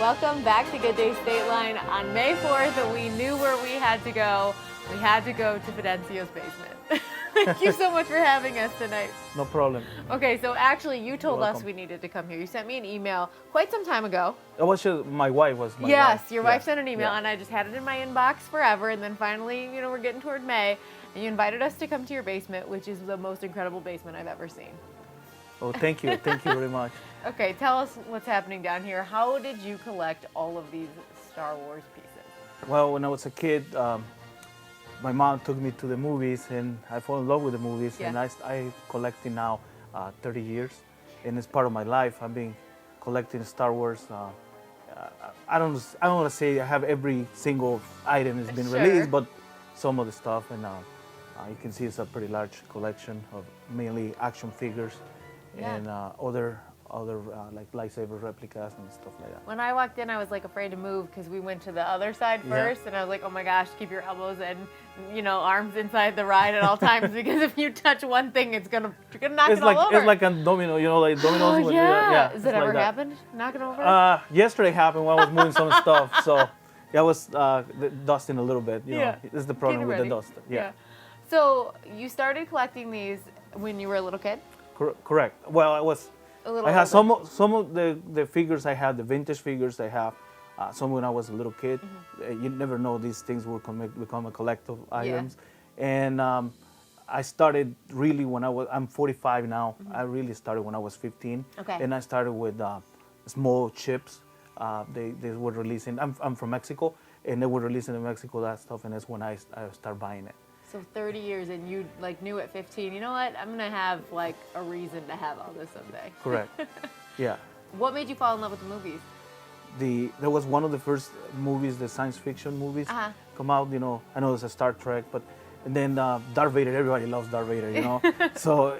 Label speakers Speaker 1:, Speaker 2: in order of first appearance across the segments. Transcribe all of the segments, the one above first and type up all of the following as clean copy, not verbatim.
Speaker 1: Welcome back to Good Day State Line. On May 4th, we knew where we had to go. We had to go to Fidencio's basement. Thank you so much for having us tonight.
Speaker 2: No problem.
Speaker 1: Okay, so actually you told
Speaker 2: You're
Speaker 1: us
Speaker 2: welcome.
Speaker 1: we needed to come here. You sent me an email quite some time ago.
Speaker 2: It was just, my wife was my
Speaker 1: Yes,
Speaker 2: wife.
Speaker 1: your
Speaker 2: Yeah,
Speaker 1: wife sent an email
Speaker 2: yeah.
Speaker 1: and I just had it in my inbox forever, and then finally, we're getting toward May, and you invited us to come to your basement, which is the most incredible basement I've ever seen.
Speaker 2: Oh, thank you. Thank you very much.
Speaker 1: Okay, tell us what's happening down here. How did you collect all of these Star Wars pieces?
Speaker 2: Well, when I was a kid, my mom took me to the movies, and I fell in love with the movies.
Speaker 1: Yeah.
Speaker 2: And I collecting now 30 years, and it's part of my life. I've been collecting Star Wars. I don't want to say I have every single item that's been
Speaker 1: Sure.
Speaker 2: released, but some of the stuff. And you can see it's a pretty large collection of mainly action figures
Speaker 1: Yeah.
Speaker 2: and other like lightsaber replicas and stuff like that.
Speaker 1: When I walked in, I was like afraid to move because we went to the other side
Speaker 2: Yeah.
Speaker 1: first, and I was like, oh my gosh, keep your elbows and arms inside the ride at all times because if you touch one thing, you're gonna knock
Speaker 2: It's
Speaker 1: it
Speaker 2: like
Speaker 1: all over.
Speaker 2: it's like a domino, like dominoes.
Speaker 1: Oh
Speaker 2: when
Speaker 1: yeah. Has
Speaker 2: it's
Speaker 1: it
Speaker 2: like
Speaker 1: ever
Speaker 2: that.
Speaker 1: happened? Knocking over?
Speaker 2: Yesterday happened when I was moving some stuff, so yeah, I was dusting a little bit. You
Speaker 1: Yeah.
Speaker 2: know, this is the problem
Speaker 1: Getting
Speaker 2: with
Speaker 1: ready.
Speaker 2: the dust. Yeah.
Speaker 1: So you started collecting these when you were a little kid?
Speaker 2: Correct. Well,
Speaker 1: A little
Speaker 2: I had
Speaker 1: older.
Speaker 2: some of the figures I have, the vintage figures I have. Some when I was a little kid.
Speaker 1: Mm-hmm.
Speaker 2: You never know these things will become a collective items. And I started really when I'm 45 now. I really started when I was 15.
Speaker 1: Okay.
Speaker 2: And I started with small chips. They were releasing. I'm from Mexico, and they were releasing in Mexico that stuff, and that's when I started buying it.
Speaker 1: So 30 years, and you knew at 15, you know what? I'm gonna have a reason to have all this someday.
Speaker 2: Correct. Yeah.
Speaker 1: What made you fall in love with the movies?
Speaker 2: There was one of the first movies, the science fiction movies,
Speaker 1: Uh-huh.
Speaker 2: come out. I know it's a Star Trek, and then Darth Vader. Everybody loves Darth Vader. So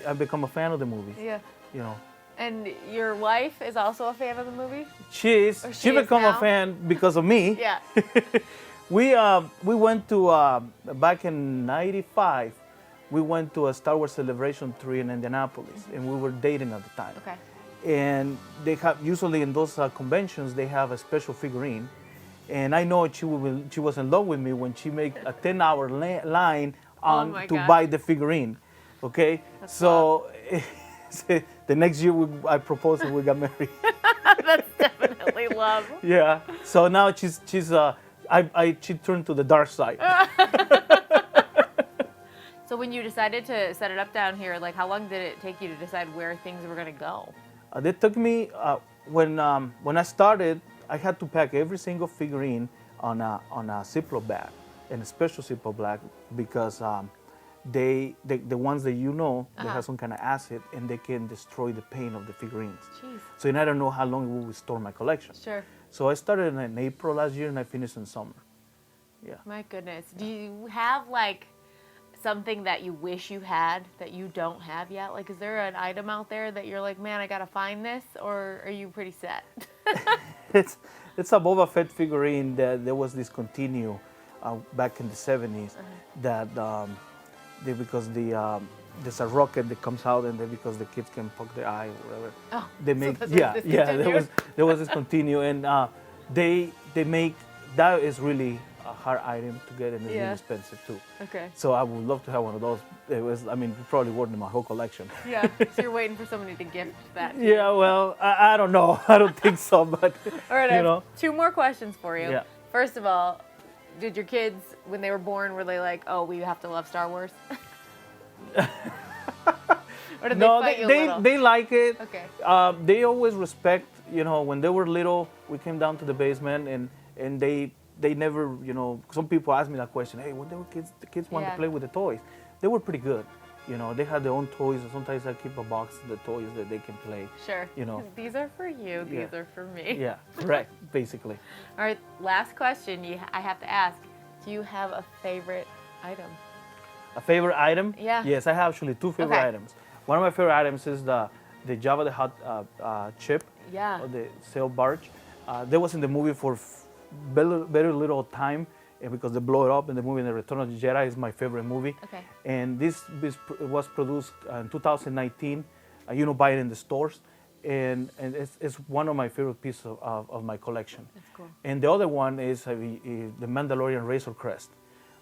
Speaker 2: I become a fan of the movies.
Speaker 1: Yeah. And your wife is also a fan of the movie?
Speaker 2: She
Speaker 1: Or she is
Speaker 2: become
Speaker 1: now?
Speaker 2: a fan because of me.
Speaker 1: Yeah.
Speaker 2: We went to back in '95. We went to a Star Wars Celebration 3 in Indianapolis, and we were dating at the time.
Speaker 1: Okay.
Speaker 2: And they have usually in those conventions they have a special figurine, and I know she was in love with me when she made a 10-hour line
Speaker 1: Oh my
Speaker 2: to
Speaker 1: gosh.
Speaker 2: buy the figurine. Okay, so the next year I proposed and we got married.
Speaker 1: That's definitely love.
Speaker 2: Yeah. So now she turned to the dark side.
Speaker 1: So when you decided to set it up down here, how long did it take you to decide where things were gonna go?
Speaker 2: They took me when I started. I had to pack every single figurine on a Ziploc bag, and a special Ziploc bag because the ones that they have some kind of acid and they can destroy the paint of the figurines.
Speaker 1: Jeez.
Speaker 2: So I don't know how long it will store my collection.
Speaker 1: Sure.
Speaker 2: So I started in April last year and I finished in summer. Yeah.
Speaker 1: My goodness. Do you have something that you wish you had that you don't have yet? Is there an item out there that you're like, man, I gotta find this, or are you pretty set?
Speaker 2: It's a Boba Fett figurine that there was discontinued back in the 70s. That because there's a rocket that comes out and because the kids can poke their eye or whatever.
Speaker 1: Oh,
Speaker 2: They
Speaker 1: so
Speaker 2: make
Speaker 1: that's
Speaker 2: there
Speaker 1: discontinued?
Speaker 2: was discontinued, and they make that is really a hard item to get, and it's really
Speaker 1: Yeah.
Speaker 2: expensive too.
Speaker 1: Okay.
Speaker 2: So I would love to have one of those. Probably worth my whole collection.
Speaker 1: Yeah. So you're waiting for somebody to gift that to you.
Speaker 2: Yeah, well, I don't know. I don't think so, but
Speaker 1: All right, I have 2 more questions for you.
Speaker 2: Yeah.
Speaker 1: First of all, did your kids, when they were born, were they like, oh, we have to love Star Wars? Or did
Speaker 2: no,
Speaker 1: they fight you a little?
Speaker 2: they like it.
Speaker 1: Okay.
Speaker 2: They always respect. When they were little, we came down to the basement, and they never. Some people ask me that question. Hey, when they were kids, the kids want
Speaker 1: Yeah.
Speaker 2: to play with the toys. They were pretty good. They had their own toys, and sometimes I keep a box of the toys that they can play.
Speaker 1: Sure.
Speaker 2: You know.
Speaker 1: These are for you. These
Speaker 2: Yeah.
Speaker 1: are for me.
Speaker 2: Yeah, correct. Basically.
Speaker 1: All right. Last question. I have to ask. Do you have a favorite item?
Speaker 2: A favorite item?
Speaker 1: Yeah.
Speaker 2: Yes, I have actually 2 favorite
Speaker 1: Okay.
Speaker 2: items. One of my favorite items is the Jabba the Hutt chip.
Speaker 1: Yeah.
Speaker 2: Or the sail barge. That was in the movie for very little time, because they blow it up in the movie. The Return of the Jedi is my favorite movie.
Speaker 1: Okay.
Speaker 2: And this was produced in 2019. Buy it in the stores, and it's one of my favorite pieces of my collection.
Speaker 1: That's cool.
Speaker 2: And the other one is the Mandalorian Razor Crest.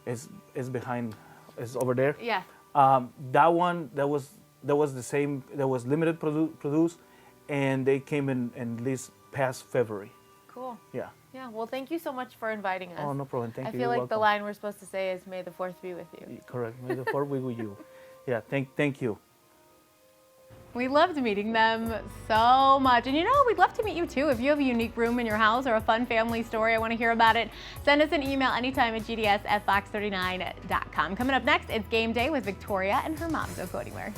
Speaker 2: It's behind, it's over there.
Speaker 1: Yeah.
Speaker 2: That one, that was the same. That was limited produced, and they came in this past February.
Speaker 1: Cool.
Speaker 2: Yeah.
Speaker 1: Yeah. Well, thank you so much for inviting us.
Speaker 2: Oh, no problem. Thank you.
Speaker 1: I feel
Speaker 2: You're
Speaker 1: like the
Speaker 2: welcome.
Speaker 1: line we're supposed to say is "May the Fourth be with you."
Speaker 2: Correct. May the Fourth be with you. Yeah. Thank you.
Speaker 3: We loved meeting them so much. And you know, we'd love to meet you too. If you have a unique room in your house or a fun family story, I want to hear about it. Send us an email anytime at gds@fox39.com. Coming up next, it's game day with Victoria and her mom. Don't go anywhere.